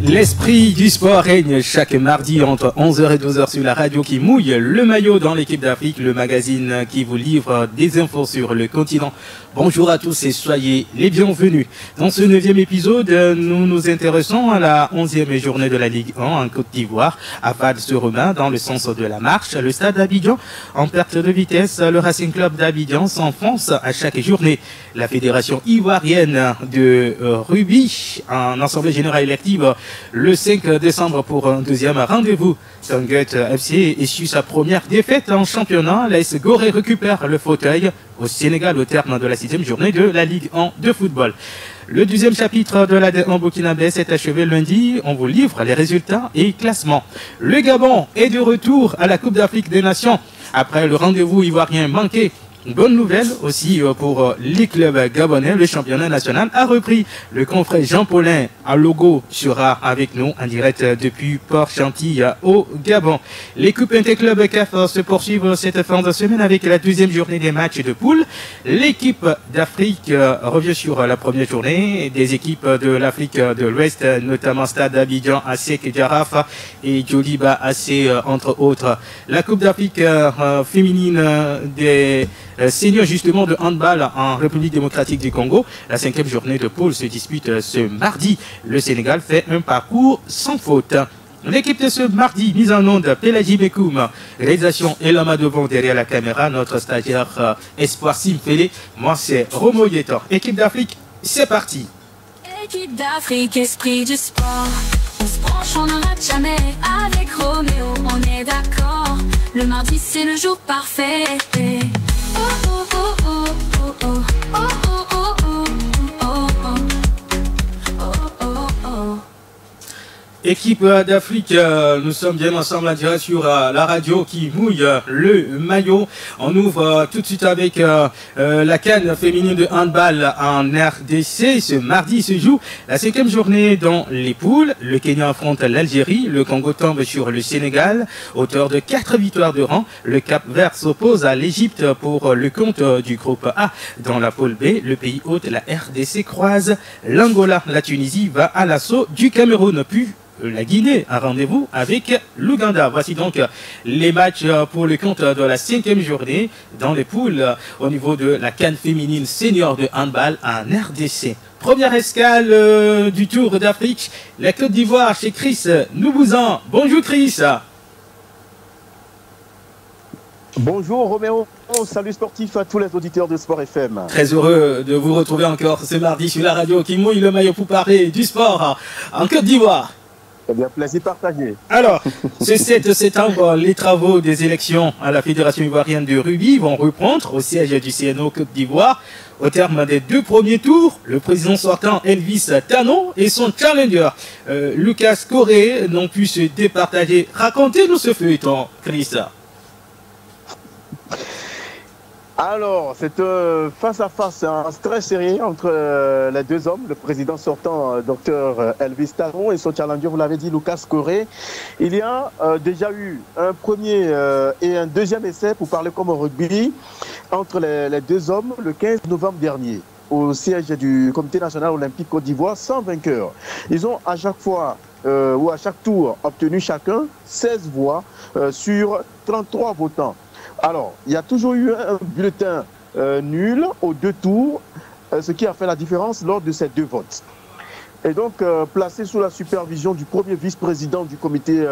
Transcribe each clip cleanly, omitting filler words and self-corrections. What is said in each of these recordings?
L'esprit du sport règne chaque mardi entre 11h et 12h sur la radio qui mouille le maillot dans l'équipe d'Afrique, le magazine qui vous livre des infos sur le continent. Bonjour à tous et soyez les bienvenus. Dans ce 9e épisode, nous nous intéressons à la 11e journée de la Ligue 1 en Côte d'Ivoire. Afad se remet dans le sens de la marche. Le stade d'Abidjan en perte de vitesse. Le Racing Club d'Abidjan s'enfonce à chaque journée. La Fédération ivoirienne de rugby en assemblée générale élective le 5 décembre pour un deuxième rendez-vous. Tanguy FC essuie sa première défaite en championnat. L'AS Gorée récupère le fauteuil au Sénégal au terme de la 6e journée de la Ligue 1 de football. Le 12e chapitre de la D1 burkinabé s'est achevé lundi. On vous livre les résultats et classements. Le Gabon est de retour à la Coupe d'Afrique des Nations après le rendez-vous ivoirien manqué. Bonne nouvelle aussi pour les clubs gabonais. Le championnat national a repris. Le confrère Jean-Paulin à Logo sera avec nous en direct depuis Port-Gentil au Gabon. Les coupes interclubs CAF se poursuivent cette fin de semaine avec la 12e journée des matchs de poule. L'équipe d'Afrique revient sur la première journée. Des équipes de l'Afrique de l'Ouest, notamment Stade Abidjan, ASEC Giraffe et Djoliba AC entre autres. La Coupe d'Afrique féminine des seniors justement de handball en République démocratique du Congo. La 5e journée de poule se dispute ce mardi. Le Sénégal fait un parcours sans faute. L'équipe de ce mardi, mise en onde, Pélagie Bekoum, réalisation Elama Devon derrière la caméra, notre stagiaire Espoir Simfele, moi c'est Romo Yetor. Équipe d'Afrique, c'est parti. Équipe d'Afrique, esprit du sport, on se branche, on n'en rate jamais, avec Roméo, on est d'accord, le mardi c'est le jour parfait. Oh oh oh oh oh oh oh oh oh Équipe d'Afrique, nous sommes bien ensemble en direct sur la radio qui mouille le maillot. On ouvre tout de suite avec la CAN féminine de handball en RDC. Ce mardi se joue la 5e journée dans les poules. Le Kenya affronte l'Algérie. Le Congo tombe sur le Sénégal. Auteur de 4 victoires de rang, le Cap-Vert s'oppose à l'Égypte pour le compte du groupe A. Dans la poule B, le pays hôte, la RDC, croise l'Angola. La Tunisie va à l'assaut du Cameroun. Puis la Guinée a rendez-vous avec l'Ouganda. Voici donc les matchs pour le compte de la 5e journée dans les poules au niveau de la CAN féminine senior de handball en RDC. Première escale du Tour d'Afrique, la Côte d'Ivoire chez Chris Noubouzan. Bonjour Chris. Bonjour Roméo, salut sportif à tous les auditeurs de Sport FM. Très heureux de vous retrouver encore ce mardi sur la radio qui mouille le maillot pour parler du sport en Côte d'Ivoire. Eh bien, plaisir partagé. Alors, ce 7 septembre, les travaux des élections à la Fédération ivoirienne de rugby vont reprendre au siège du CNO Côte d'Ivoire. Au terme des 2 premiers tours, le président sortant Elvis Tano et son challenger Lucas Corée n'ont pu se départager. Racontez-nous ce feuilleton, Chris. Alors, c'est face-à-face, un très serré entre les deux hommes, le président sortant, Dr Elvis Taron, et son challenger, vous l'avez dit, Lucas Corée. Il y a déjà eu un premier et un deuxième essai pour parler comme au rugby entre les deux hommes le 15 novembre dernier au siège du Comité national olympique Côte d'Ivoire sans vainqueur. Ils ont à chaque fois ou à chaque tour obtenu chacun 16 voix sur 33 votants. Alors, il y a toujours eu un bulletin nul aux 2 tours, ce qui a fait la différence lors de ces 2 votes. Et donc, placé sous la supervision du premier vice-président du comité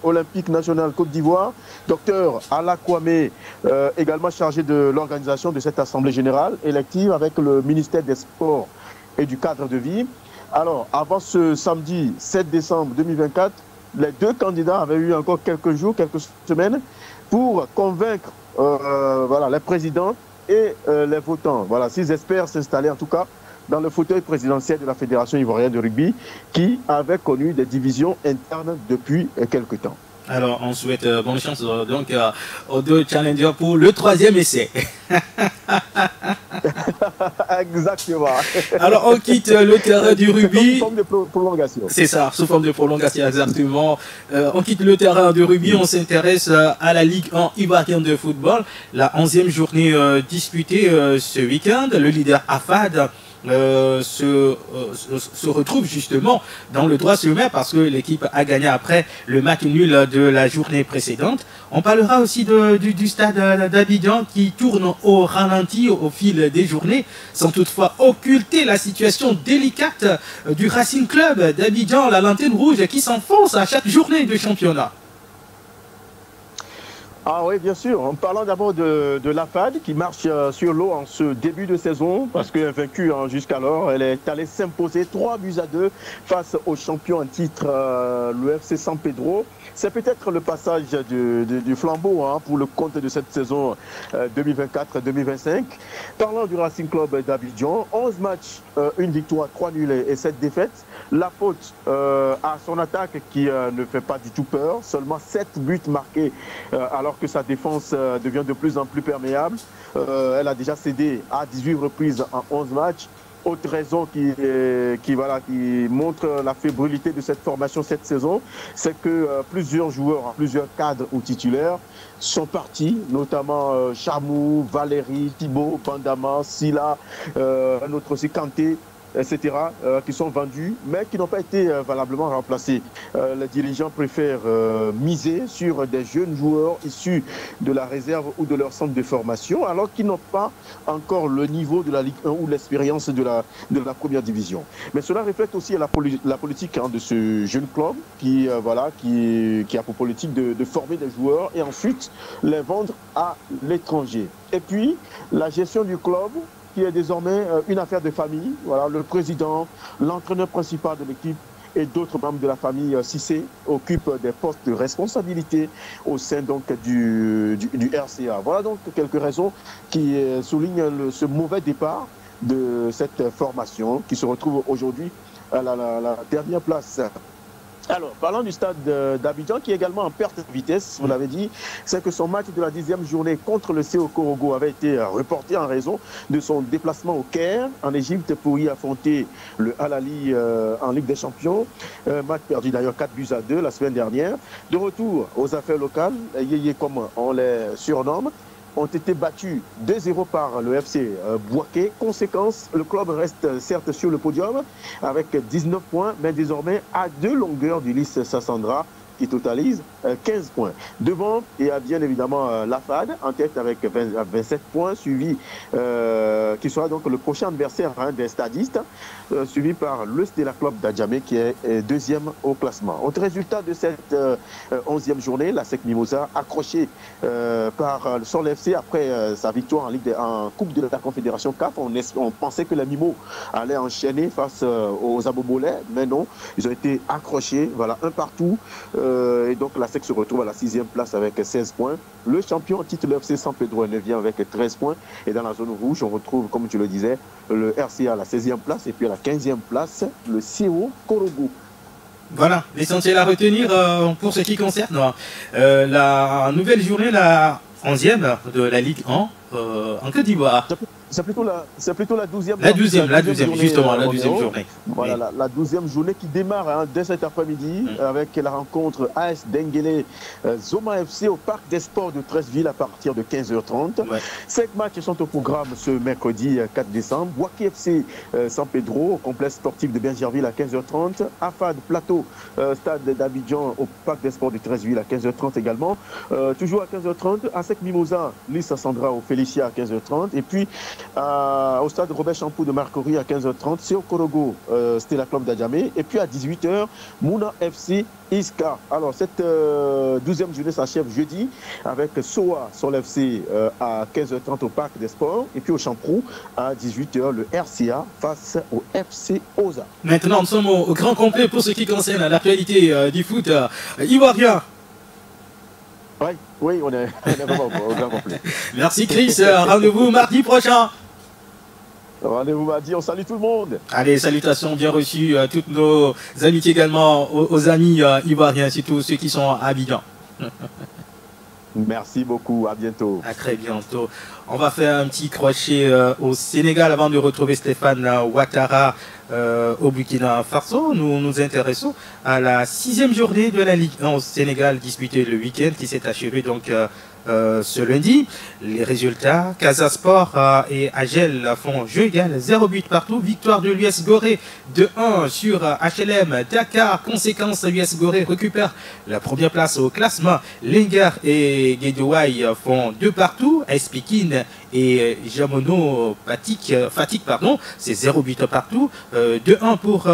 olympique national Côte d'Ivoire, Dr Ala Kwame, également chargé de l'organisation de cette assemblée générale élective avec le ministère des Sports et du cadre de vie. Alors, avant ce samedi 7 décembre 2024, les 2 candidats avaient eu encore quelques jours, quelques semaines, pour convaincre voilà, les présidents et les votants. Voilà, s'ils espèrent s'installer en tout cas dans le fauteuil présidentiel de la Fédération ivoirienne de rugby qui avait connu des divisions internes depuis quelque temps. Alors, on souhaite bonne chance donc aux 2 challengers pour le 3e essai. Exactement. Alors, on quitte le terrain du rugby. Sous forme de prolongation. C'est ça, sous forme de prolongation, exactement. On quitte le terrain du rugby, on s'intéresse à la Ligue 1 ivoirienne de football. La 11e journée disputée ce week-end. Le leader Afad se retrouve justement dans le droit chemin parce que l'équipe a gagné après le match nul de la journée précédente. On parlera aussi du stade d'Abidjan qui tourne au ralenti au fil des journées, sans toutefois occulter la situation délicate du Racing Club d'Abidjan, la lanterne rouge qui s'enfonce à chaque journée de championnat. Ah oui, bien sûr. En parlant d'abord de la FAD qui marche sur l'eau en ce début de saison, parce qu'elle est vaincue jusqu'alors, elle est allée s'imposer 3-2 face au champion en titre, le FC San Pedro. C'est peut-être le passage du flambeau pour le compte de cette saison 2024-2025. Parlant du Racing Club d'Abidjan, 11 matchs, 1 victoire, 3 nuls et 7 défaites. La faute à son attaque qui ne fait pas du tout peur, seulement 7 buts marqués alors que sa défense devient de plus en plus perméable. Elle a déjà cédé à 18 reprises en 11 matchs. Autre raison qui montre la fébrilité de cette formation cette saison, c'est que plusieurs joueurs, plusieurs cadres ou titulaires sont partis, notamment Chamou, Valérie, Thibaut, Bandama, Silla, un autre aussi Kanté, etc., qui sont vendus, mais qui n'ont pas été valablement remplacés. Les dirigeants préfèrent miser sur des jeunes joueurs issus de la réserve ou de leur centre de formation, alors qu'ils n'ont pas encore le niveau de la Ligue 1 ou l'expérience de la première division. Mais cela reflète aussi la politique de ce jeune club qui a pour politique de former des joueurs et ensuite les vendre à l'étranger. Et puis, la gestion du club, qui est désormais une affaire de famille. Voilà, le président, l'entraîneur principal de l'équipe et d'autres membres de la famille Cissé occupent des postes de responsabilité au sein donc du RCA. Voilà donc quelques raisons qui soulignent ce mauvais départ de cette formation qui se retrouve aujourd'hui à la dernière place. Alors, parlant du stade d'Abidjan, qui est également en perte de vitesse, vous l'avez dit, c'est que son match de la 10e journée contre le CO Korogo avait été reporté en raison de son déplacement au Caire, en Égypte, pour y affronter le Al Ahly en Ligue des Champions. Match perdu d'ailleurs 4-2 la semaine dernière. De retour aux affaires locales, Yéyé comme on les surnomme, ont été battus 2-0 par le FC Bouaké. Conséquence, le club reste certes sur le podium avec 19 points, mais désormais à 2 longueurs du Lys Sassandra qui totalise 15 points. Devant, il y a bien évidemment la FAD en tête avec 27 points, suivi qui sera donc le prochain adversaire des stadistes, suivi par le Stella Club d'Adjamé qui est deuxième au classement. Autre résultat de cette 11e journée, la SEC Mimosa accrochée par le Sol FC après sa victoire en Coupe de la Confédération CAF. On pensait que les Mimos allaient enchaîner face aux Abobolais, mais non, ils ont été accrochés, voilà, un partout. Et donc la SEC se retrouve à la 6e place avec 16 points. Le champion en titre, le FC San Pedro, est 9e avec 13 points. Et dans la zone rouge, on retrouve, comme tu le disais, le RCA à la 16e place. Et puis à la 15e place, le CO Korogo. Voilà, l'essentiel à retenir pour ce qui concerne la nouvelle journée, la 11e de la Ligue 1 en Côte d'Ivoire. C'est plutôt la 12e. La 12e, justement, la 12e journée. Voilà, oui. la 12e journée qui démarre dès cet après-midi avec la rencontre AS Denguele Zoma FC au Parc des Sports de Treichville à partir de 15h30. Ouais. 5 matchs sont au programme ce mercredi 4 décembre. Bouaké FC San Pedro au complexe sportif de Bergerville à 15h30. AFAD Plateau, stade d'Abidjan au Parc des Sports de Treichville à 15h30 également. Toujours à 15h30, ASEC Mimosa, Lys Sassandra au Félicia à 15h30. Et puis au stade Robert Champoux de Marcory à 15h30, c'est au Korogo, c'était la club d'Adjamé. Et puis à 18h, Mouna FC Iska. Alors cette 12e journée s'achève jeudi avec Soa Sol FC à 15h30 au Parc des Sports. Et puis au Champoux à 18h, le RCA face au FC Oza. Maintenant, nous sommes au grand complet pour ce qui concerne l'actualité du foot ivoirien. Oui, on est vraiment au grand complet. Merci Chris, rendez-vous mardi prochain. Rendez-vous mardi, on salue tout le monde. Allez, salutations bien reçues à toutes nos amitiés également, aux amis ivoiriens, surtout ceux qui sont à Abidjan. Merci beaucoup, à bientôt. À très bientôt. On va faire un petit crochet au Sénégal avant de retrouver Stéphane Ouattara au Burkina Faso. Nous nous intéressons à la 6e journée de la Ligue 1 au Sénégal disputée le week-end qui s'est achevée donc ce lundi. Les résultats, Casa Sport et Agel font jeu égal, 0 but partout. Victoire de l'US Gorée 2-1 sur HLM Dakar. Conséquence, l'US Gorée récupère la première place au classement. Linguère et Guédiouaï font 2 partout. Espikin et Jamono Fatigue, c'est 0 but partout. 2-1 pour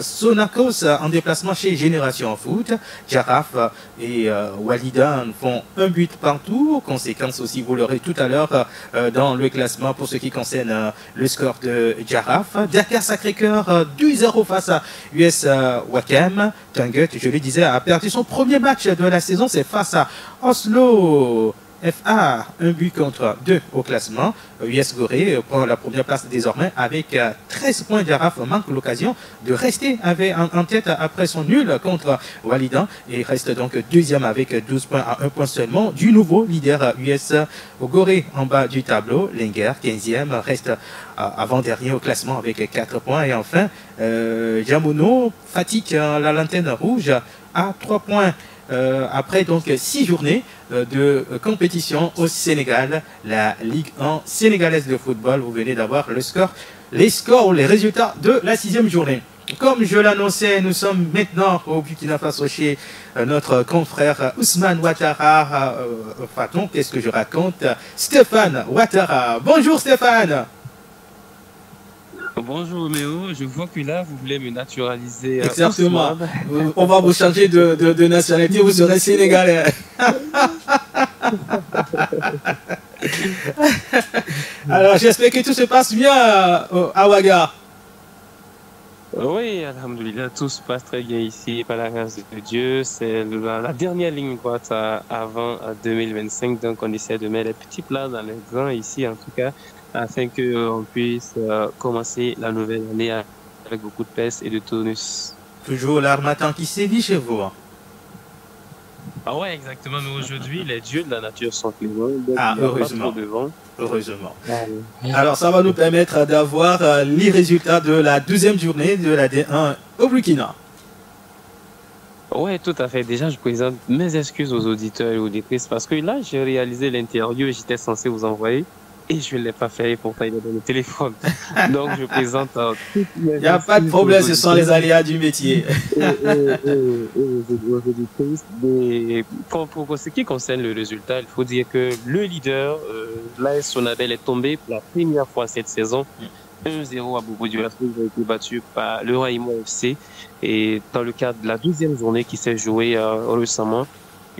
Sonacos en déplacement chez Génération Foot. Jaraf et Walidan font 1 but partout. Conséquence aussi, vous l'aurez tout à l'heure dans le classement pour ce qui concerne le score de Jaraf. Dakar Sacré-Cœur 2-0 face à US Wakem. Tangut, je le disais, a perdu son premier match de la saison, c'est face à Oslo FA, 1 but contre 2 au classement. US Gorée prend la première place désormais avec 13 points. Jaraf manque l'occasion de rester en tête après son nul contre Walidan et reste donc deuxième avec 12 points à 1 point seulement du nouveau leader US Gorée en bas du tableau. Linger 15e reste avant-dernier au classement avec 4 points et enfin Jamono Fatigue la lanterne rouge à 3 points. Après donc 6 journées de compétition au Sénégal, la Ligue 1 sénégalaise de football, vous venez d'avoir les scores, les résultats de la 6e journée. Comme je l'annonçais, nous sommes maintenant au Burkina Faso chez notre confrère Ousmane Ouattara, qu'est-ce que je raconte, Stéphane Ouattara. Bonjour Stéphane. Bonjour Roméo, je vois que là vous voulez me naturaliser. Exactement. On va vous changer de nationalité, vous serez sénégalais. Alors j'espère que tout se passe bien à Ouaga. Oui, alhamdoulilah, tout se passe très bien ici par la grâce de Dieu. C'est la dernière ligne droite avant 2025, donc on essaie de mettre les petits plats dans les grands ici en tout cas, afin qu'on puisse commencer la nouvelle année avec beaucoup de pèse et de tonus. Toujours l'harmattan qui sévit chez vous. Ah ouais, exactement, mais aujourd'hui, les dieux de la nature sont cléments. Ah, heureusement. Heureusement. Alors, ça va nous permettre d'avoir les résultats de la 12e journée de la D1 au Burkina. Ouais, tout à fait. Déjà, je présente mes excuses aux auditeurs et auditrices parce que là, j'ai réalisé l'interview et j'étais censé vous envoyer. Et je ne l'ai pas fait, pourtant il est dans le téléphone. Donc je présente toutes mes... Il n'y a pas de problème, ce sont les aléas du métier. Pour ce qui concerne le résultat, il faut dire que le leader, l'AS Sonabel, est tombé pour la première fois cette saison. 1-0 à Bobo-Dioulasso, ils ont été battus par le Raïmo FC. Et dans le cadre de la 12e journée qui s'est jouée récemment,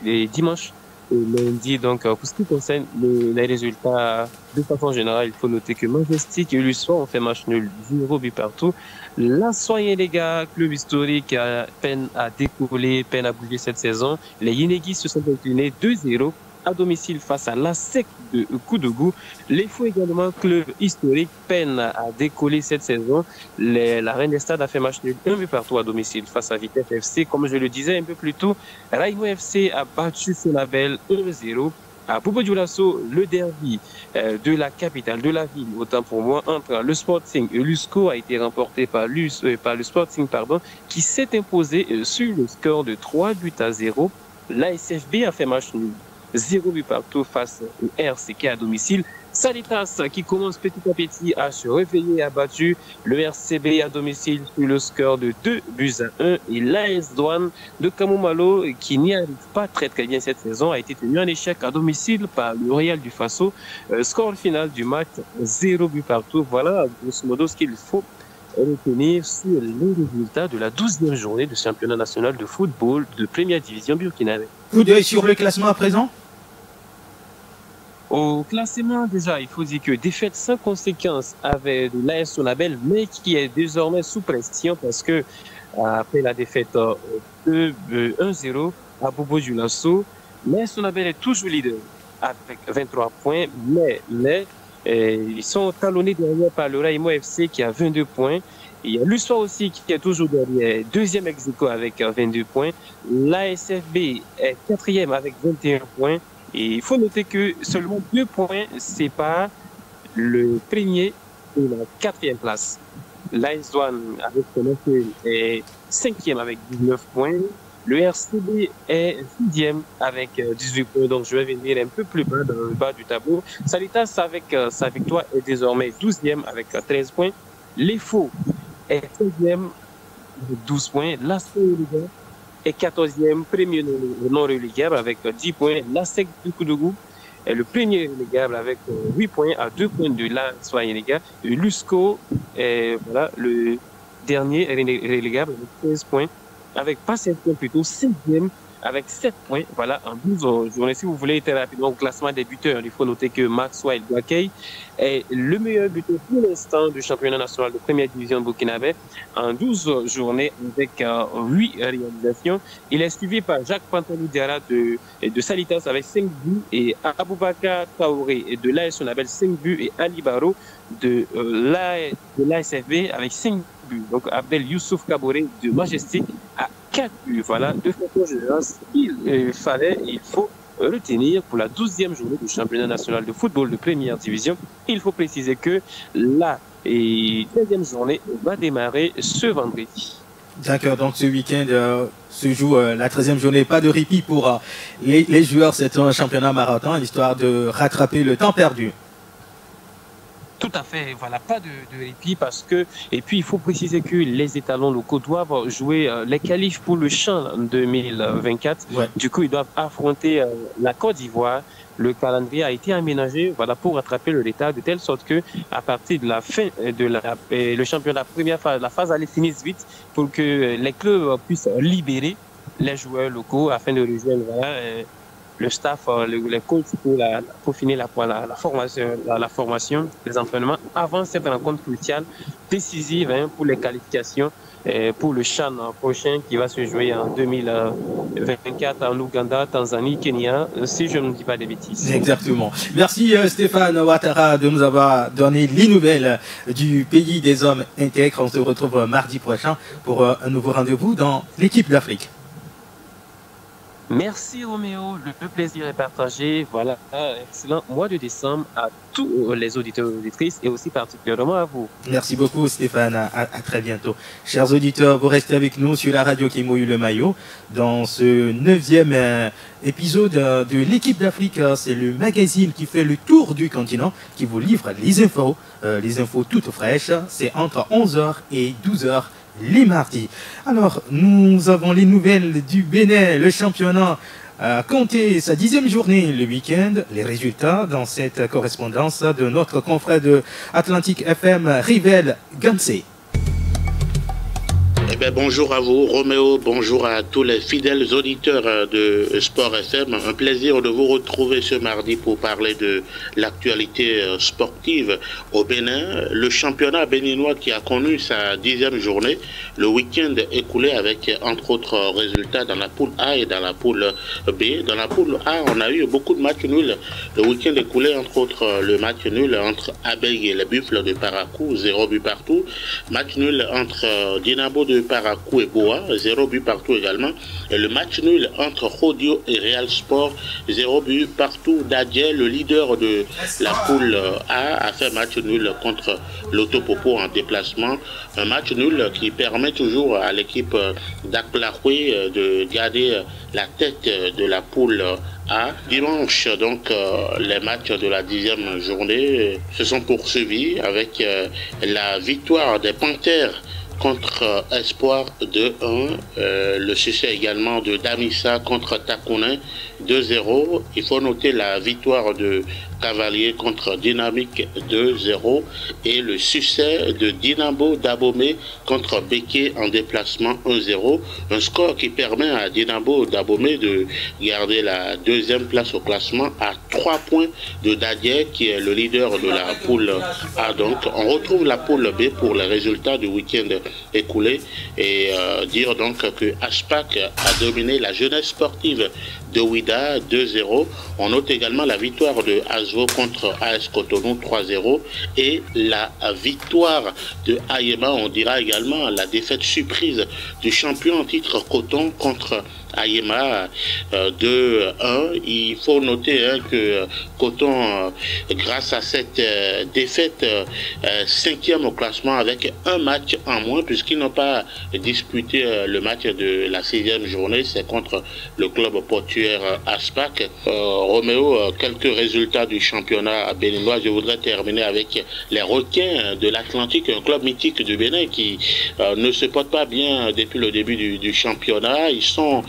et dimanche, et lundi, donc, pour ce qui concerne les résultats, de façon générale, il faut noter que Majestic et Lussois ont fait match nul, 0 but partout. La Soye, les gars, club historique, a peine à décoller, peine à bouger cette saison. Les Yinegis se sont inclinés 2-0 à domicile face à l'ASEC de Koudougou. Les Fous également, club historique, peine à décoller cette saison. La Reine des Stades a fait match nul 1 but partout à domicile face à Vitesse FC. Comme je le disais un peu plus tôt, Raïmo FC a battu Sonabel 1-0. À Bobo-Dioulasso, le derby de la capitale, de la ville, autant pour moi, entre le Sporting et l'USCO a été remporté par le Sporting, qui s'est imposé sur le score de 3-0. La SFB a fait match nul 0 but partout face au RCK à domicile. Salitas, qui commence petit à petit à se réveiller, a battu le RCB à domicile sur le score de 2-1. Et l'AS Douane de Kamoumalo, qui n'y arrive pas très bien cette saison, a été tenu en échec à domicile par le Real du Faso. Score final du match, 0 but partout. Voilà, grosso modo, ce qu'il faut retenir sur les résultats de la 12e journée du championnat national de football de première division burkinabé. Coup d'œil sur le classement à présent. Au classement, déjà, il faut dire que défaite sans conséquence avec l'AS Sonabel, mais qui est désormais sous pression parce que après la défaite 1-0 à Bobo-Dioulasso, l'AS Sonabel est toujours leader avec 23 points, mais ils sont talonnés derrière par le Raïmo FC qui a 22 points. Il y a l'USSOA aussi qui est toujours derrière, deuxième ex-aequo avec 22 points. L'ASFB est quatrième avec 21 points. Et il faut noter que seulement 2 points séparent le premier et la 4e place. L'AS Douane avec son est 5e avec 19 points. Le RCB est 6e avec 18 points, donc je vais venir un peu plus bas dans le bas du tableau. Salitas, avec sa victoire, est désormais 12e avec 13 points. L'EFO est 13e avec 12 points. L'ASCO est 14e, premier non relégable avec 10 points. L'ASEC du Koudougou est le premier relégable avec 8 points à 2 points de l'ASOA Yenega. Et l'USCO est le dernier relégable avec 13 points, avec pas 7 points plutôt, 5e avec 7 points, voilà, en 12 journées. Si vous voulez être rapidement au classement des buteurs, il faut noter que Maxwell Boakey est le meilleur buteur pour l'instant du championnat national de première division burkinabé en 12 journées avec 8 réalisations. Il est suivi par Jacques Pantalou Diarra de Salitas avec 5 buts et Aboubakar Traoré de l'AS Sonabel 5 buts et Ali Baro de l'ASFB avec 5 buts. Donc Abdel Youssouf Kaboré de Majestic à 4 buts. Voilà, de façon générale, il faut retenir pour la 12e journée du championnat national de football de première division. Il faut préciser que la 13e journée va démarrer ce vendredi. D'accord, donc ce week-end se joue la 13e journée. Pas de répit pour les joueurs. C'est un championnat marathon, histoire de rattraper le temps perdu. Tout à fait, voilà, pas de répit parce que, et puis il faut préciser que les étalons locaux doivent jouer les qualifs pour le CHAN 2024. Ouais. Du coup, ils doivent affronter la Côte d'Ivoire. Le calendrier a été aménagé, voilà, pour rattraper le retard de telle sorte que, à partir de la fin de le championnat première phase, la phase allait finisse vite pour que les clubs puissent libérer les joueurs locaux afin de rejoindre, voilà, le staff, les coachs pour finir la formation, les entraînements avant cette rencontre cruciale, décisive pour les qualifications pour le CHAN prochain qui va se jouer en 2024 en Ouganda, Tanzanie, Kenya, si je ne dis pas de bêtises. Exactement. Merci Stéphane Ouattara de nous avoir donné les nouvelles du pays des hommes intègres. On se retrouve mardi prochain pour un nouveau rendez-vous dans l'équipe d'Afrique. Merci Roméo, le plaisir est partagé. Voilà, excellent mois de décembre à tous les auditeurs et auditrices et aussi particulièrement à vous. Merci beaucoup Stéphane, à très bientôt. Chers auditeurs, vous restez avec nous sur la radio qui mouille le maillot. Dans ce 9e épisode de l'équipe d'Afrique, c'est le magazine qui fait le tour du continent, qui vous livre les infos toutes fraîches. C'est entre 11h et 12h. Les mardis. Alors, nous avons les nouvelles du Bénin. Le championnat a compté sa 10e journée le week-end. Les résultats dans cette correspondance de notre confrère de Atlantique FM, Rivel Gansé. Eh bien, bonjour à vous, Roméo, bonjour à tous les fidèles auditeurs de Sport FM. Un plaisir de vous retrouver ce mardi pour parler de l'actualité sportive au Bénin. Le championnat béninois qui a connu sa 10e journée, le week-end écoulé avec entre autres résultats dans la poule A et dans la poule B. Dans la poule A, on a eu beaucoup de matchs nuls. Le week-end écoulé, entre autres, le match nul entre Abeille et les Buffles de Parakou, 0 but partout. Match nul entre Dinamo de Parakou et Boa, 0 but partout également. Et le match nul entre Rodio et Real Sport, 0 but partout. Dadje, le leader de la poule A, a fait match nul contre l'Autopopo en déplacement. Un match nul qui permet toujours à l'équipe d'Akplaroué de garder la tête de la poule A. Dimanche, donc, les matchs de la 10e journée se sont poursuivis avec la victoire des Panthères contre Espoir 2-1, le succès également de Damissa contre Takounin 2-0. Il faut noter la victoire de Cavalier contre Dynamique 2-0 et le succès de Dynamo d'Abomey contre Béké en déplacement 1-0. Un score qui permet à Dynamo d'Abomey de garder la 2e place au classement à 3 points de Dadje qui est le leader de la poule A. Donc on retrouve la poule B pour les résultats du week-end écoulé et dire donc que Aspac a dominé la jeunesse sportive de Ouida 2-0. On note également la victoire de Asvo contre AS Cotonou 3-0 et la victoire de Ayema, on dira également la défaite surprise du champion en titre Coton contre à Yema 2-1. Il faut noter que Coton, grâce à cette défaite, 5e au classement avec un match en moins puisqu'ils n'ont pas disputé le match de la 6e journée, c'est contre le club portuaire Aspac. Roméo, quelques résultats du championnat béninois. Je voudrais terminer avec les Requins de l'Atlantique, un club mythique du Bénin qui ne se porte pas bien depuis le début du championnat. Ils sont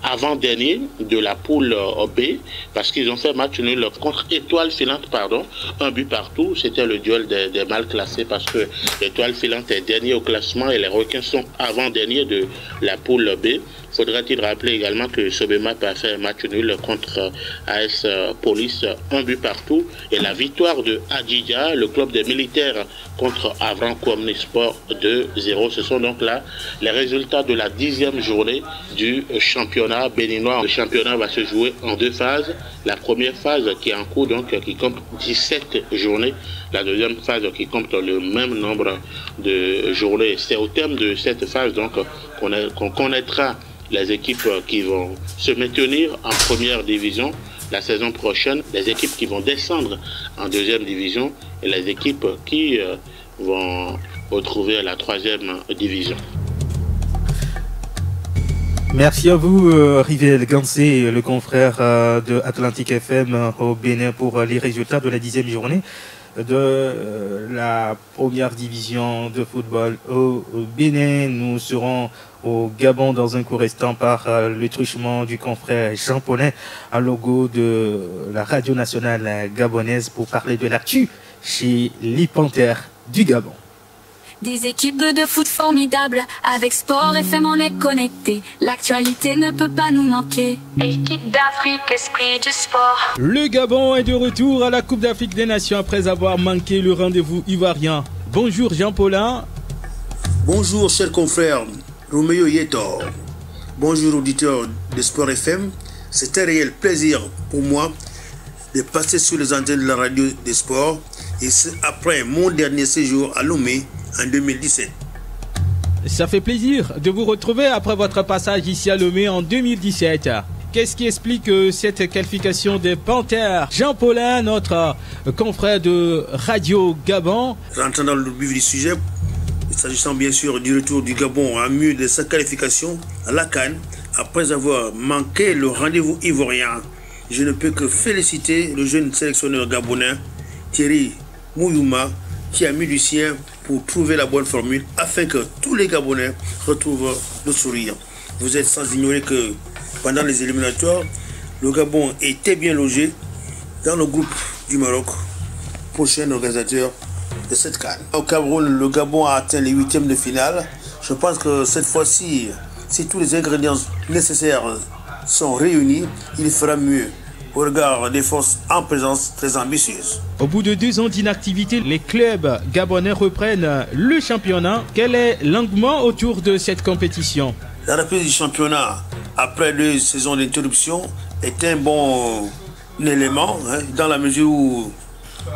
avant-derniers de la poule B parce qu'ils ont fait match nul contre Étoile Filante, un but partout. C'était le duel des mal classés parce que l'Étoile Filante est dernier au classement et les Requins sont avant-derniers de la poule B. Faudra-t-il rappeler également que Sobemap a fait un match nul contre AS Police, un but partout. Et la victoire de Adjidja, le club des militaires, contre Avran Omnisport 2-0. Ce sont donc là les résultats de la 10e journée du championnat béninois. Le championnat va se jouer en 2 phases. La première phase qui est en cours, donc qui compte 17 journées. La deuxième phase qui compte le même nombre de journées. C'est au terme de cette phase donc qu'on connaîtra les équipes qui vont se maintenir en première division la saison prochaine, les équipes qui vont descendre en 2e division et les équipes qui vont retrouver la 3e division. Merci à vous, Rivel Gansé, le confrère de Atlantique FM au Bénin pour les résultats de la 10e journée de la première division de football au Bénin. Nous serons au Gabon dans un court instant par le truchement du confrère Jean Paulin, un logo de la radio nationale gabonaise pour parler de l'actu chez les Panthères du Gabon. Des équipes de foot formidables, avec Sport FM on est connecté. L'actualité ne peut pas nous manquer. Équipe d'Afrique, esprit du sport. Le Gabon est de retour à la Coupe d'Afrique des Nations après avoir manqué le rendez-vous ivoirien. Bonjour Jean Paulin. Bonjour chers confrères, Roméo Yetor. Bonjour auditeurs de Sport FM. C'est un réel plaisir pour moi de passer sur les antennes de la radio des sports et c'est après mon dernier séjour à Lomé en 2017. Ça fait plaisir de vous retrouver après votre passage ici à Lomé en 2017. Qu'est-ce qui explique cette qualification des Panthères? Jean Paulin, notre confrère de Radio Gabon. Rentrant dans le vif du sujet, s'agissant bien sûr du retour du Gabon à mieux de sa qualification à la CAN, après avoir manqué le rendez-vous ivoirien, je ne peux que féliciter le jeune sélectionneur gabonais Thierry Mouyouma qui a mis du sien pour trouver la bonne formule afin que tous les Gabonais retrouvent le sourire. Vous êtes sans ignorer que pendant les éliminatoires, le Gabon était bien logé dans le groupe du Maroc, prochain organisateur de cette CAN. Au Cameroun, le Gabon a atteint les 8e de finale. Je pense que cette fois-ci, si tous les ingrédients nécessaires sont réunis, il fera mieux au regard des forces en présence très ambitieuses. Au bout de 2 ans d'inactivité, les clubs gabonais reprennent le championnat. Quel est l'engouement autour de cette compétition? La reprise du championnat après 2 saisons d'interruption est un bon élément dans la mesure où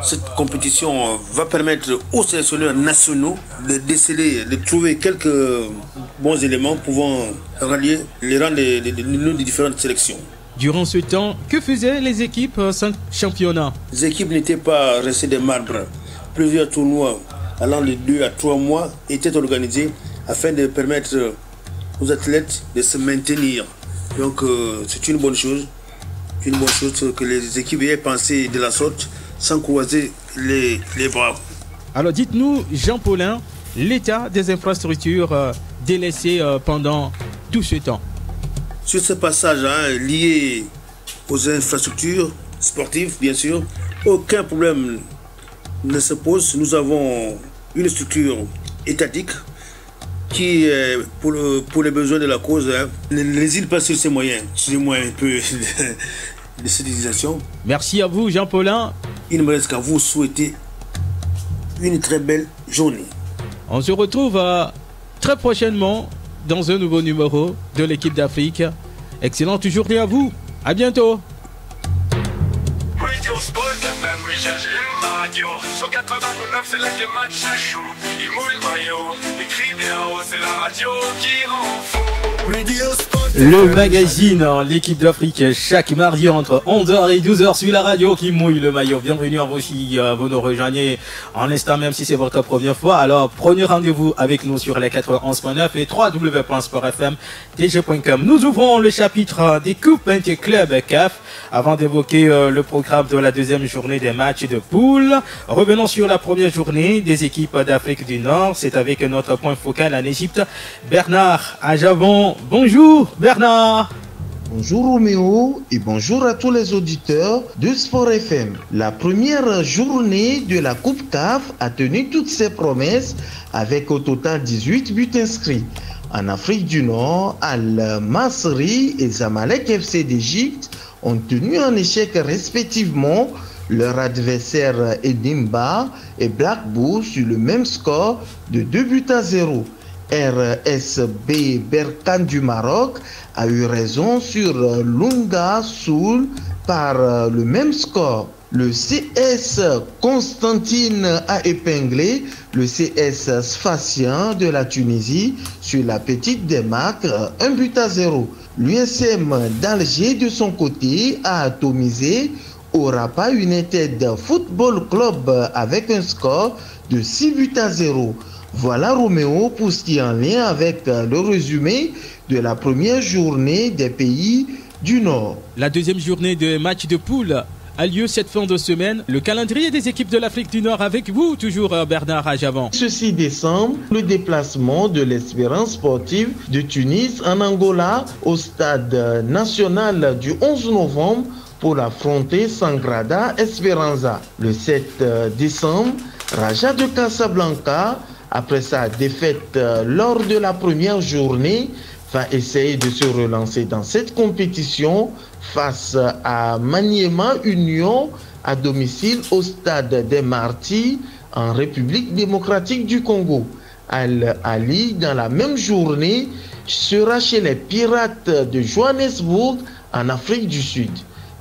cette compétition va permettre aux sélectionneurs nationaux de déceler, de trouver quelques bons éléments pouvant rallier les rangs des différentes sélections. Durant ce temps, que faisaient les équipes sans championnat? Les équipes n'étaient pas restées des marbres. Plusieurs tournois allant de 2 à 3 mois étaient organisés afin de permettre aux athlètes de se maintenir. Donc c'est une bonne chose. Une bonne chose que les équipes aient pensé de la sorte sans croiser les bras. Alors dites-nous, Jean Paulin, l'état des infrastructures délaissées pendant tout ce temps. Sur ce passage lié aux infrastructures sportives, bien sûr, aucun problème ne se pose. Nous avons une structure étatique qui, pour les besoins de la cause, ne réside pas sur ses moyens. Excusez-moi un peu de civilisation. Merci à vous, Jean Paulin. Il ne me reste qu'à vous souhaiter une très belle journée. On se retrouve très prochainement dans un nouveau numéro de l'équipe d'Afrique. Excellente journée à vous. À bientôt. Radio Sport FM, c'est la radio qui rend fou. Radio Sport Le magazine, l'équipe d'Afrique, chaque mardi entre 11h et 12h sur la radio qui mouille le maillot. Bienvenue à vous si vous nous rejoignez en instant, même si c'est votre première fois. Alors, prenez rendez-vous avec nous sur les 91.9 et www.sportfmdg.com. Nous ouvrons le chapitre des Coupes Interclubs CAF avant d'évoquer le programme de la deuxième journée des matchs de poule. Revenons sur la première journée des équipes d'Afrique du Nord. C'est avec notre point focal en Égypte, Bernard Ajavon. Bonjour Bernard. Bonjour Roméo et bonjour à tous les auditeurs de Sport FM. La première journée de la Coupe CAF a tenu toutes ses promesses avec au total 18 buts inscrits. En Afrique du Nord, Al-Masri et Zamalek FC d'Égypte ont tenu en échec respectivement leur adversaire Edimba et Black Bull sur le même score de 2-0. RSB Berkane du Maroc a eu raison sur Lunga Soul par le même score. Le CS Constantine a épinglé le CS Sfaxien de la Tunisie sur la petite démarque 1-0. L'USM d'Alger de son côté a atomisé au Rabat United Football Club avec un score de 6-0. Voilà Roméo pour ce qui est en lien avec le résumé de la première journée des pays du Nord. La deuxième journée de match de poule a lieu cette fin de semaine. Le calendrier des équipes de l'Afrique du Nord avec vous, toujours Bernard Ajavon. Ce 6 décembre, le déplacement de l'Espérance sportive de Tunis en Angola au stade national du 11 novembre pour affronter Sangrada Esperanza. Le 7 décembre, Raja de Casablanca, après sa défaite lors de la première journée, va essayer de se relancer dans cette compétition face à Maniema Union à domicile au stade des Martyrs en République démocratique du Congo. Al-Ali, dans la même journée, sera chez les Pirates de Johannesburg en Afrique du Sud.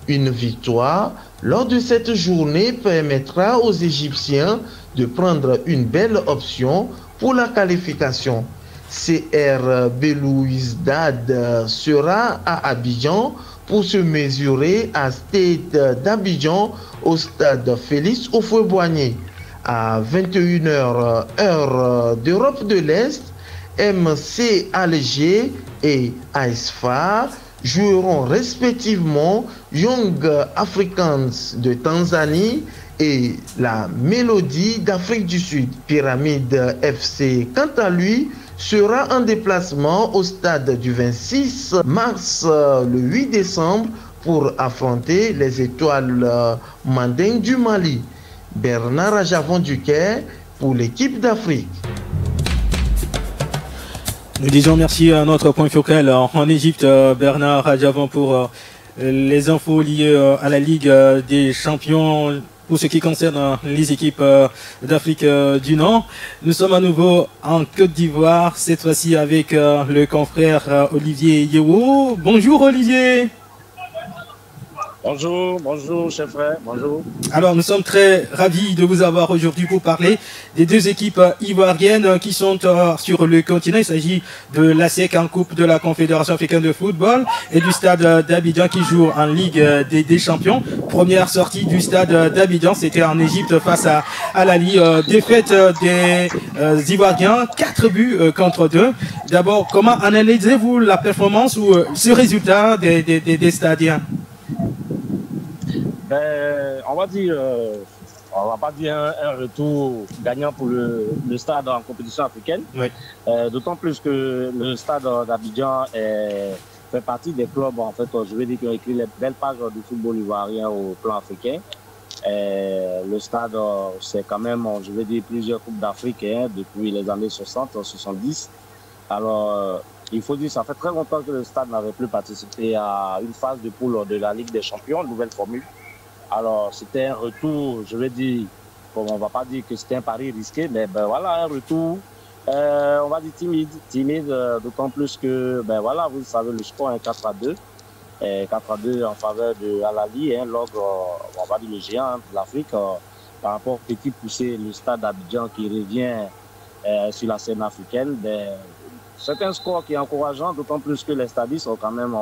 Une victoire lors de cette journée permettra aux Égyptiens de prendre une belle option pour la qualification. CR Belouizdad sera à Abidjan pour se mesurer à Stade d'Abidjan au stade Félix Houphouët-Boigny. À 21h heure d'Europe de l'Est, MC Alger et ASFA joueront respectivement Young Africans de Tanzanie et la Mélodie d'Afrique du Sud. Pyramide FC, quant à lui, sera en déplacement au stade du 26 mars le 8 décembre pour affronter les étoiles mandingues du Mali. Bernard Ajavon du Caire pour l'équipe d'Afrique. Nous disons merci à notre point focal en Égypte, Bernard Ajavon, pour les infos liées à la Ligue des champions pour ce qui concerne les équipes d'Afrique du Nord. Nous sommes à nouveau en Côte d'Ivoire, cette fois-ci avec le confrère Olivier Yewo. Bonjour Olivier. Bonjour chef frère, bonjour. Alors nous sommes très ravis de vous avoir aujourd'hui pour parler des deux équipes ivoiriennes qui sont sur le continent. Il s'agit de l'ASEC en Coupe de la Confédération africaine de football et du stade d'Abidjan qui joue en Ligue des champions. Première sortie du stade d'Abidjan, c'était en Égypte face à Al-Ali. Défaite des Ivoiriens, 4 buts contre 2. D'abord, comment analysez-vous la performance ou ce résultat des stadiens? On va dire, on va pas dire un retour gagnant pour le stade en compétition africaine. Oui. D'autant plus que le stade d'Abidjan fait partie des clubs, en fait, je vais dire, qui ont écrit les belles pages du football ivoirien au plan africain. Le stade, c'est quand même, je vais dire, plusieurs coupes d'Afrique depuis les années 60, 70. Alors, il faut dire, ça fait très longtemps que le stade n'avait plus participé à une phase de poule de la Ligue des Champions, nouvelle formule. Alors, c'était un retour, je vais dire, bon, on va pas dire que c'était un pari risqué, mais ben voilà, un retour, on va dire timide, d'autant plus que, ben voilà, vous savez, le score est 4-2, 4-2 en faveur de Al-Ali, l'ogre, on va dire le géant de l'Afrique, par rapport au petit poussé, le stade d'Abidjan qui revient sur la scène africaine, ben, c'est un score qui est encourageant, d'autant plus que les stadistes sont quand même...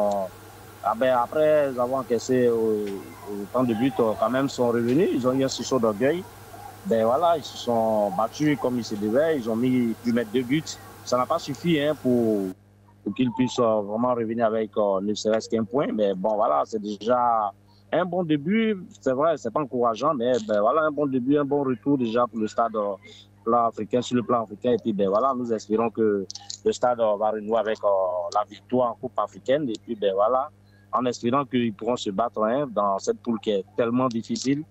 après avoir encaissé autant de buts, quand même sont revenus. Ils ont eu un sursaut d'orgueil. Ben voilà, ils se sont battus comme ils se devaient. Ils ont pu mettre 2 buts. Ça n'a pas suffi pour qu'ils puissent vraiment revenir avec ne serait-ce qu'un point. Mais bon, voilà, c'est déjà un bon début. C'est vrai, c'est pas encourageant, mais ben voilà, un bon début, un bon retour déjà pour le stade plan africain, sur le plan africain. Et puis ben voilà, nous espérons que le stade va renouer avec la victoire en Coupe africaine. Et puis ben voilà, en espérant qu'ils pourront se battre dans cette poule qui est tellement difficile.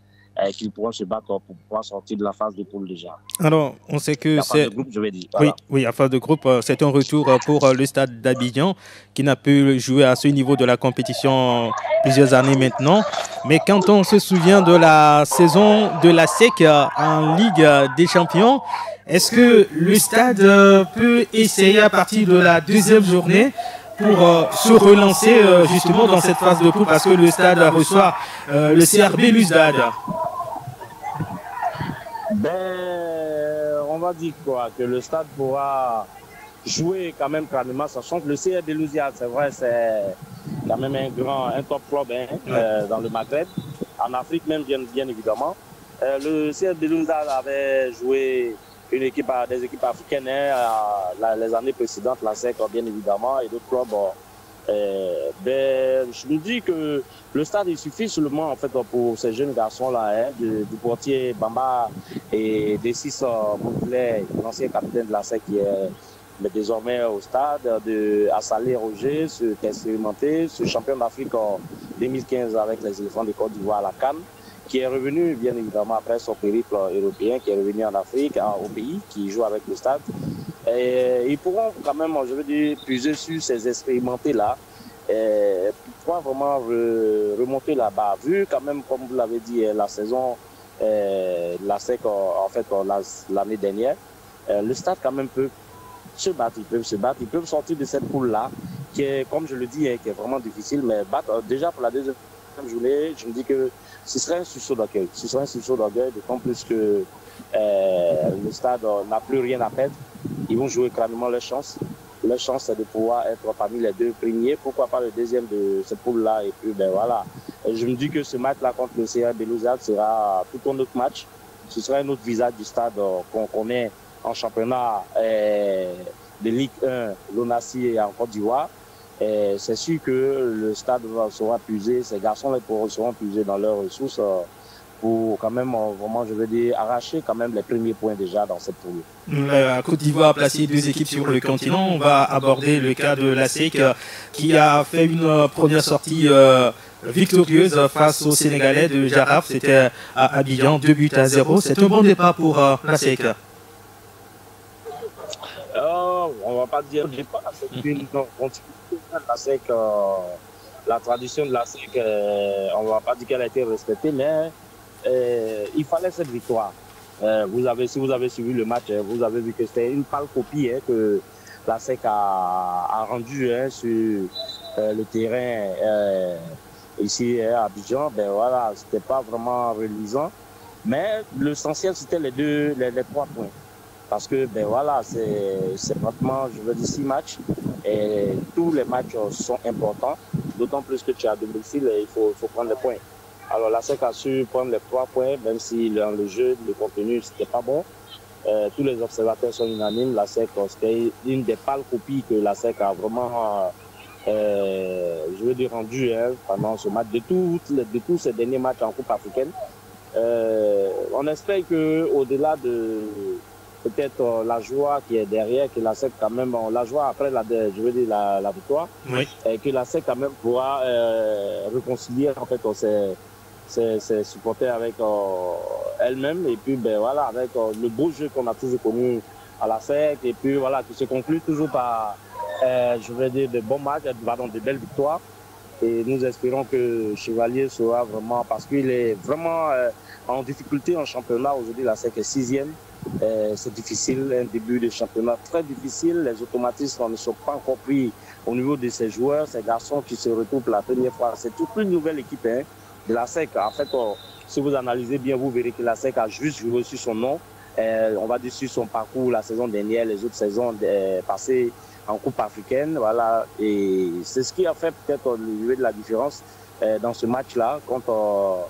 Qu'ils pourront se battre pour pouvoir sortir de la phase de poule déjà. Alors, on sait que c'est... Groupe, je vais dire. Voilà. Oui, la phase de groupe, c'est un retour pour le stade d'Abidjan qui n'a pu jouer à ce niveau de la compétition plusieurs années maintenant. Mais quand on se souvient de la saison de la SEC en Ligue des Champions, est-ce que le stade peut essayer à partir de la deuxième journée pour se relancer justement dans cette phase de poule parce que le stade reçoit le CRB Luzdad? On va dire quoi, que le stade pourra jouer quand même calmement, sachant que le CRB Luzdad, c'est vrai, c'est quand même un top club dans le Maghreb, en Afrique même bien évidemment. Le CRB Luzdad avait joué des équipes africaines les années précédentes, la SEC bien évidemment, et d'autres clubs. Je me dis que le stade il suffit seulement en fait pour ces jeunes garçons là, du portier Bamba et des 6 Montelet, l'ancien capitaine de la SEC qui est désormais au stade, de Assalé Roger, qui est expérimenté, ce champion d'Afrique en 2015 avec les éléphants de Côte d'Ivoire à la CAN, qui est revenu bien évidemment après son périple européen, qui est revenu en Afrique, au pays, qui joue avec le stade. Et ils pourront quand même, je veux dire, puiser sur ces expérimentés-là, pour vraiment remonter là-bas. Vu quand même, comme vous l'avez dit, la saison, la SEC, en fait, l'année dernière, le stade quand même peut se battre, ils peuvent sortir de cette poule-là, qui est, comme je le dis, qui est vraiment difficile, mais battre, déjà pour la deuxième journée, je me dis que ce serait un sursaut d'orgueil. D'autant plus que le stade n'a plus rien à perdre. Ils vont jouer clairement leur chance. Leur chance, c'est de pouvoir être parmi les 2 premiers. Pourquoi pas le deuxième de cette poule-là. Et puis, ben voilà. Et je me dis que ce match-là contre le CRB Luzdad sera tout un autre match. Ce sera un autre visage du stade qu'on connaît en championnat de Ligue 1, l'ONACI en Côte d'Ivoire. C'est sûr que le stade sera puisé, ces garçons-là seront puisés dans leurs ressources pour quand même, vraiment, je veux dire, arracher quand même les premiers points déjà dans cette poule. La Côte d'Ivoire a placé 2 équipes sur le continent. On va aborder le cas de la SEC qui a fait une première sortie victorieuse face aux Sénégalais de Jaraf. C'était à Abidjan, 2-0. C'est un bon départ pour la SEC. On va pas dire départ, c'est une continuité de la SEC. La tradition de la SEC, on va pas dire qu'elle a été respectée, mais il fallait cette victoire. Si vous avez suivi le match, vous avez vu que c'était une pâle copie que la SEC a rendue sur le terrain ici à Abidjan. Ben voilà, c'était pas vraiment reluisant, mais l'essentiel c'était les 3 points. Parce que ben voilà, c'est pratiquement, je veux dire, 6 matchs et tous les matchs sont importants. D'autant plus que tu es à domicile et il faut prendre les points. Alors la SEC a su prendre les 3 points, même si le jeu, le contenu, c'était pas bon. Tous les observateurs sont unanimes. La SEC, c'était une des pâles copies que la SEC a vraiment, je veux dire, rendu pendant ce match. De tous ces derniers matchs en Coupe africaine. On espère qu'au-delà de peut-être la joie qui est derrière, que la SEC quand même, la joie après la victoire, oui. Et que la SEC quand même pourra réconcilier en fait ses supporters avec elle-même et puis ben voilà avec le beau jeu qu'on a toujours connu à la SEC et puis voilà qui se conclut toujours par je veux dire de bons matchs, de belles victoires et nous espérons que Chevalier sera vraiment parce qu'il est vraiment en difficulté en championnat aujourd'hui. La SEC est 6e. C'est difficile, un début de championnat très difficile. Les automatismes ne sont pas encore pris au niveau de ces joueurs, ces garçons qui se retrouvent pour la première fois. C'est toute une nouvelle équipe de la SEC. En fait, si vous analysez bien, vous verrez que la SEC a juste reçu son nom on va dire sur son parcours la saison dernière, les autres saisons passées en Coupe africaine, voilà. Et c'est ce qui a fait peut-être le de la différence dans ce match-là contre,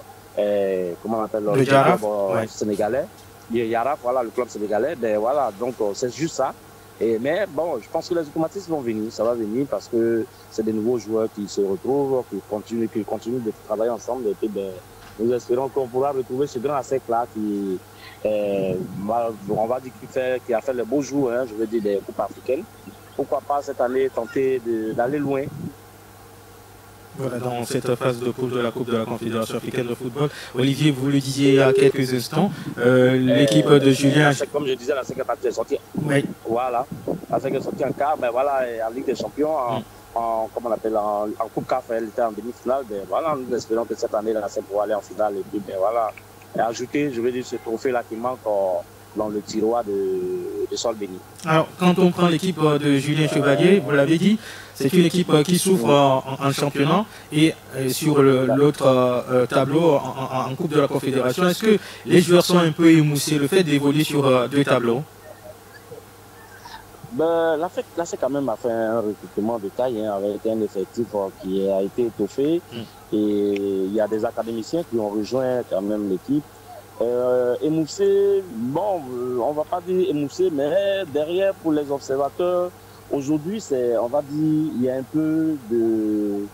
comment on appelle le Jaraf, sénégalais. Le Jaraf, voilà, le club sénégalais. Ben voilà, donc c'est juste ça. Mais bon, je pense que les automatismes vont venir, ça va venir parce que c'est des nouveaux joueurs qui se retrouvent, qui continuent de travailler ensemble. Et puis, ben, nous espérons qu'on pourra retrouver ce grand ASEC-là qui, on va dire, qui a fait les beaux jours, hein, je veux dire, des Coupes africaines. Pourquoi pas cette année tenter d'aller loin. Voilà, dans cette phase de poule de la Coupe de la Confédération africaine de football. Olivier, vous le disiez il y a quelques instants, l'équipe de Julien... Comme je disais, la SEC est sortie. Oui. Voilà, la SEC est sortie en quart, ben voilà, en Ligue des Champions, comment on appelle, en Coupe CAF, elle était en demi-finale. Ben voilà, nous espérons que cette année, la SEC pourra aller en finale. Et puis, ben voilà, et ajouter, je veux dire, ce trophée-là qui manque dans le tiroir de Sol Béni. Alors, quand on prend l'équipe de Julien Chevalier, vous l'avez dit, c'est une équipe qui souffre en championnat et sur l'autre tableau en Coupe de la Confédération. Est-ce que les joueurs sont un peu émoussés, le fait d'évoluer sur deux tableaux? Ben, la SEC quand même a fait un recrutement de taille avec un effectif qui a été étoffé et il y a des académiciens qui ont rejoint quand même l'équipe. Émoussé, bon, on va pas dire émoussé, mais derrière pour les observateurs, aujourd'hui, on va dire, il y a un peu de,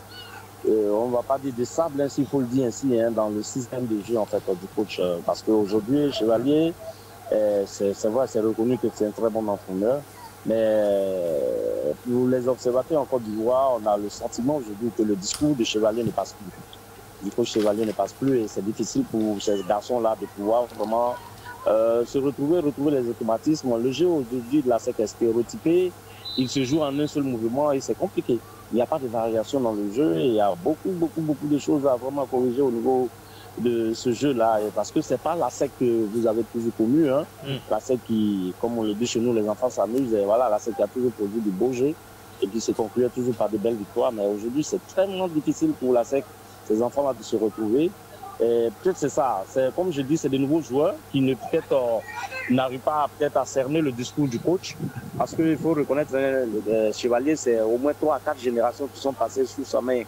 on va pas dire de sable, s'il faut le dire ainsi, dans le système de jeu en fait du coach, parce qu'aujourd'hui, Chevalier, c'est vrai, c'est reconnu que c'est un très bon entraîneur, mais pour les observateurs en Côte d'Ivoire, on a le sentiment aujourd'hui que le discours de Chevalier ne passe plus. Du coach Chevalier ne passe plus et c'est difficile pour ces garçons-là de pouvoir vraiment se retrouver les automatismes. Le jeu aujourd'hui de la SEC est stéréotypé, il se joue en un seul mouvement et c'est compliqué. Il n'y a pas de variation dans le jeu et il y a beaucoup de choses à vraiment corriger au niveau de ce jeu-là. Parce que c'est pas la SEC que vous avez toujours connue, hein. La SEC qui, comme on le dit chez nous, les enfants s'amusent et voilà, la SEC qui a toujours produit du beau jeu et qui se concluait toujours par de belles victoires. Mais aujourd'hui, c'est tellement difficile pour la SEC, ces enfants-là, de se retrouver. Peut-être c'est ça. C'est, comme je dis, c'est des nouveaux joueurs qui n'arrivent pas peut-être à cerner le discours du coach. Parce qu'il faut reconnaître, le Chevalier, c'est au moins 3 à 4 générations qui sont passées sous sa main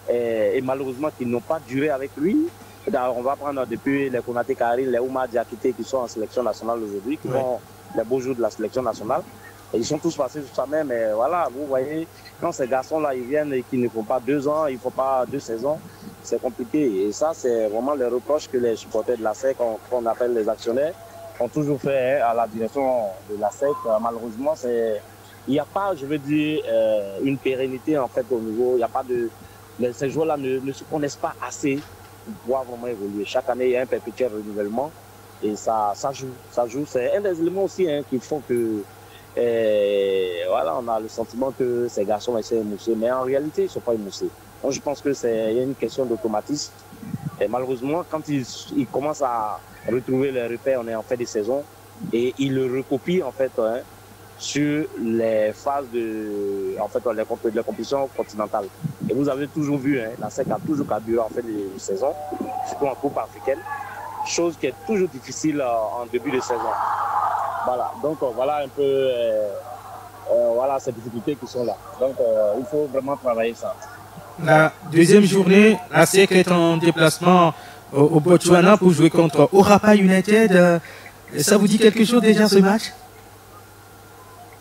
et malheureusement qui n'ont pas duré avec lui. On va prendre depuis les Konaté Karine, les Ouma Diakité qui sont en sélection nationale aujourd'hui, qui font les beaux jours de la sélection nationale. Et ils sont tous passés sous sa main, mais voilà, vous voyez, quand ces garçons-là, ils viennent et qu'ils ne font pas 2 ans, ils ne font pas 2 saisons, c'est compliqué. Et ça, c'est vraiment les reproches que les supporters de la SEC, qu'on appelle les actionnaires, ont toujours fait à la direction de la SEC. Malheureusement, il n'y a pas, je veux dire, une pérennité en fait au niveau. Il n'y a pas de, ces joueurs-là ne se connaissent pas assez pour pouvoir vraiment évoluer. Chaque année, il y a un perpétuel renouvellement et ça joue. C'est un des éléments aussi qui font que, voilà, on a le sentiment que ces garçons essaient d'émousser, mais en réalité, ils ne sont pas émoussés. Donc, je pense que il y a une question d'automatisme. Et malheureusement, quand ils commencent à retrouver les repères, on est en fin de saison, et ils le recopient en fait sur les phases de la compétition continentale. Et vous avez toujours vu, la SEC a toujours carburé en fin de saison, surtout en Coupe africaine, chose qui est toujours difficile en début de saison. Voilà, donc voilà un peu voilà ces difficultés qui sont là. Donc il faut vraiment travailler ça. La deuxième journée, la SEC est en déplacement au Botswana pour jouer contre Orapa United. Ça vous dit quelque chose déjà ce match?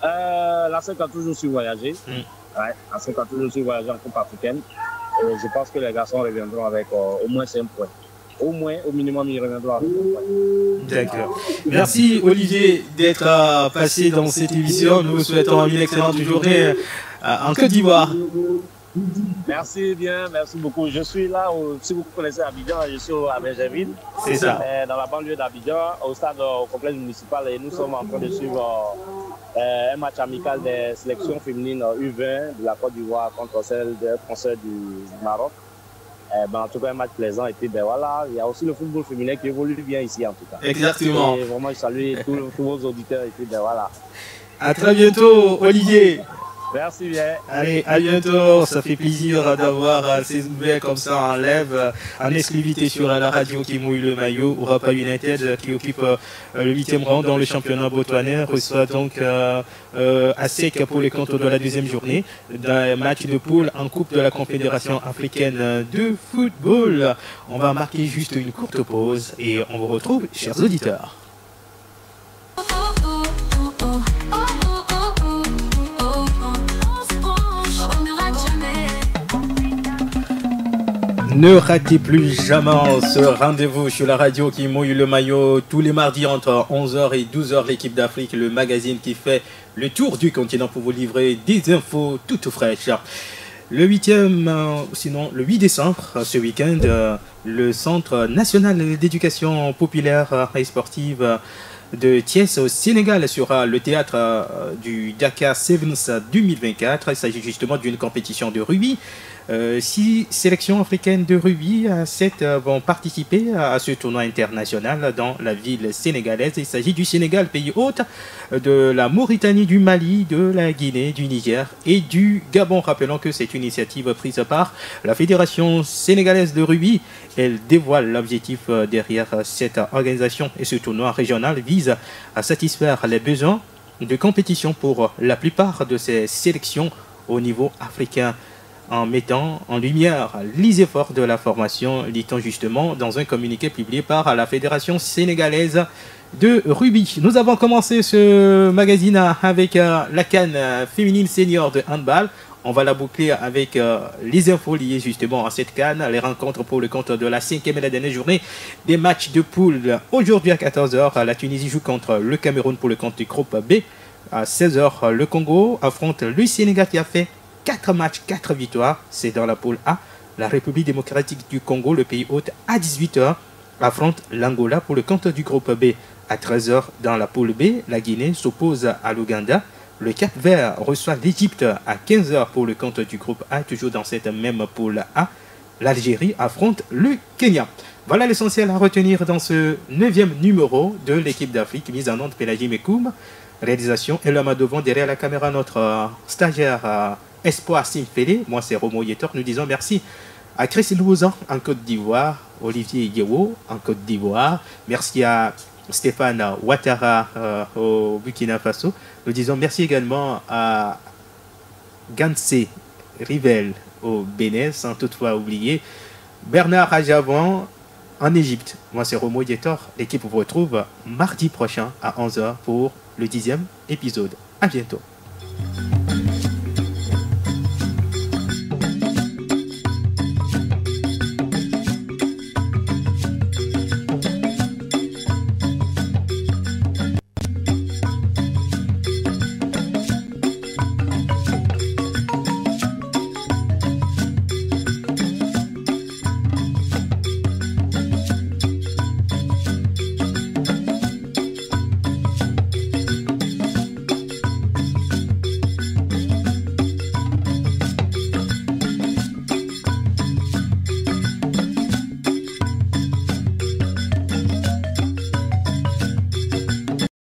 La SEC a toujours su voyager. Ouais, la SEC a toujours su voyager en Coupe africaine. Et je pense que les garçons reviendront avec au moins 5 points. Au moins, au minimum, ils reviendront avec 5 points. D'accord. Merci Olivier d'être passé dans cette émission. Nous vous souhaitons une excellente journée en Côte d'Ivoire. Merci bien, merci beaucoup. Je suis là, si vous connaissez Abidjan, je suis à Benjerville. C'est ça. Dans la banlieue d'Abidjan, au stade au complexe municipal, et nous sommes en train de suivre un match amical des sélections féminines U20 de la Côte d'Ivoire contre celle des Français du Maroc. En tout cas, un match plaisant. Et puis, voilà, il y a aussi le football féminin qui évolue bien ici, en tout cas. Exactement. Et vraiment, je salue tous vos auditeurs. Et puis, voilà. À très bientôt, Olivier. Merci bien. Allez, à bientôt. Ça fait plaisir d'avoir ces nouvelles comme ça en live, en exclusivité sur la radio qui mouille le maillot. Urapa United qui occupe le 8e rang dans le championnat botswanais reçoit donc à sec pour les comptes de la deuxième journée d'un match de poule en Coupe de la Confédération africaine de football. On va marquer juste une courte pause et on vous retrouve, chers auditeurs. Ne ratez plus jamais ce rendez-vous sur la radio qui mouille le maillot tous les mardis entre 11h et 12h. L'équipe d'Afrique, le magazine qui fait le tour du continent pour vous livrer des infos toutes fraîches. Le 8 décembre, ce week-end, le Centre national d'éducation populaire et sportive de Thiès au Sénégal sera le théâtre du Dakar Sevens 2024. Il s'agit justement d'une compétition de rugby. 6 sélections africaines de rugby, 7 vont participer à ce tournoi international dans la ville sénégalaise. Il s'agit du Sénégal, pays hôte, de la Mauritanie, du Mali, de la Guinée, du Niger et du Gabon. Rappelons que c'est une initiative prise par la Fédération sénégalaise de rugby. Elle dévoile l'objectif derrière cette organisation et ce tournoi régional vise à satisfaire les besoins de compétition pour la plupart de ces sélections au niveau africain, en mettant en lumière les efforts de la formation, dit-on justement dans un communiqué publié par la Fédération sénégalaise de rugby. Nous avons commencé ce magazine avec la CAN féminine senior de handball. On va la boucler avec les infos liées justement à cette CAN, les rencontres pour le compte de la 5e et la dernière journée des matchs de poule. Aujourd'hui à 14h, la Tunisie joue contre le Cameroun pour le compte du groupe B. À 16h, le Congo affronte le Sénégal qui a fait 4 matchs, 4 victoires, c'est dans la poule A. La République démocratique du Congo, le pays hôte, à 18h, affronte l'Angola pour le compte du groupe B. À 13h, dans la poule B, la Guinée s'oppose à l'Ouganda. Le Cap-Vert reçoit l'Égypte à 15h pour le compte du groupe A, toujours dans cette même poule A. L'Algérie affronte le Kenya. Voilà l'essentiel à retenir dans ce 9e numéro de l'équipe d'Afrique, mise en onde Pélagie Mekoum. Réalisation Elama Devant, derrière la caméra, notre stagiaire Espoir Simfele. Moi, c'est Romo Yetor. Nous disons merci à Chris Louzan en Côte d'Ivoire, Olivier Yewo en Côte d'Ivoire. Merci à Stéphane Ouattara au Burkina Faso. Nous disons merci également à Gansé Rivel au Bénin, sans toutefois oublier Bernard Ajavan en Égypte. Moi, c'est Romo Yetor. L'équipe vous retrouve mardi prochain à 11h pour le 10e épisode. À bientôt.